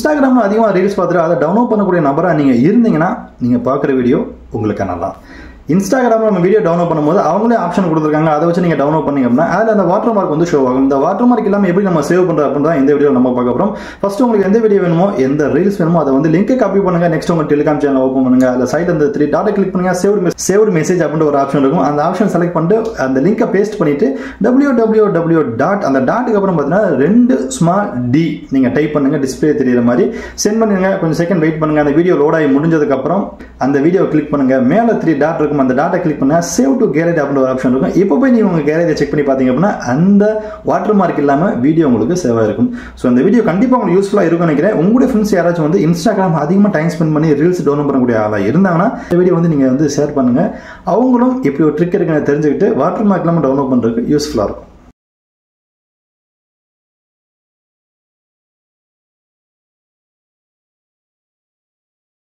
இன்ஸ்டாகிராமில் அதிகமாக ரீல்ஸ் பார்த்துட்டு அதை டவுன்லோட் பண்ணக்கூடிய நபராக நீங்கள் இருந்தீங்கன்னா நீங்கள் பார்க்குற வீடியோ உங்களுக்கான தான். இன்ஸ்டாகிராமில் நம்ம வீடியோ டவுன்லோட் பண்ணும்போது அவங்களே ஆப்ஷன் கொடுத்துருக்காங்க. அதை வச்சு நீங்கள் டவுன்லோட் பண்ணீங்க அப்படின்னா அதில் அந்த வாட்டர் மார்க் வந்து ஷோ ஆகும். இந்த வாட்டர் மார்க் இல்லாமல் எப்படி நம்ம சேவ் பண்ணுறது அப்படின்னு தான் இந்த வீடியோ நம்ம பார்க்க போகிறோம். ஃபர்ஸ்ட் உங்களுக்கு எந்த வீடியோ வேணுமோ, எந்த ரீல்ஸ் வேணுமோ அதை வந்து லிங்கை காப்பி பண்ணுங்க. நெக்ஸ்ட் உங்கள் டெலிகிராம் சேனல் ஓப்பன் பண்ணுங்க. அதில் சைட் அந்த 3 டாட்டை கிளிக் பண்ணுங்க. சேவ்டு மெசேஜ் அப்படின்ற ஒரு ஆப்ஷன் இருக்கும். அந்த ஆப்ஷன் செலக்ட் பண்ணிட்டு அந்த லிங்கை பேஸ்ட் பண்ணிட்டு www. அந்த டாட்டுக்கு அப்புறம் பார்த்தீங்கன்னா 2 ஸ்மால் டி நீங்கள் டைப் பண்ணுங்க. டிஸ்பிளே தெரியுற மாதிரி சென்ட் பண்ணுங்க. கொஞ்சம் செகண்ட் வெயிட் பண்ணுங்க. அந்த வீடியோ லோட் ஆகி முடிஞ்சதுக்கு அப்புறம் அந்த வீடியோ கிளிக் பண்ணுங்க. மேலே 3 டாட் இருக்கும். அந்த டாட்டை கிளிக் பண்ணா சேவ் டு கேலரி அப்படின்ற ஒரு ஆப்ஷன் இருக்கும். இப்போ போய் நீங்க உங்க கேலரியை செக் பண்ணி பார்த்தீங்க அப்படின்னா அந்த வாட்டர் மார்க் இல்லாம வீடியோ உங்களுக்கு சேவ் ஆயிருக்கும். ஸோ இந்த வீடியோ கண்டிப்பாக உங்களுக்கு யூஸ்ஃபுல்லாக இருக்கும்னு நினைக்கிறேன். உங்களுடைய ஃப்ரெண்ட்ஸ் யாராச்சும் வந்து இன்ஸ்டாகிராம் அதிகமாக டைம் ஸ்பெண்ட் பண்ணி ரீல்ஸ் டவுன்லோட் பண்ணக்கூடிய ஆளாக இருந்தாங்கன்னா இந்த வீடியோ வந்து நீங்க வந்து ஷேர் பண்ணுங்க. அவங்களும் இப்படி ஒரு ட்ரிக் இருக்குன்னு தெரிஞ்சுக்கிட்டு வாட்டர் மார்க் இல்லாமல் டவுன்லோட் பண்றதுக்கு யூஸ்ஃபுல்லாக இருக்கும்.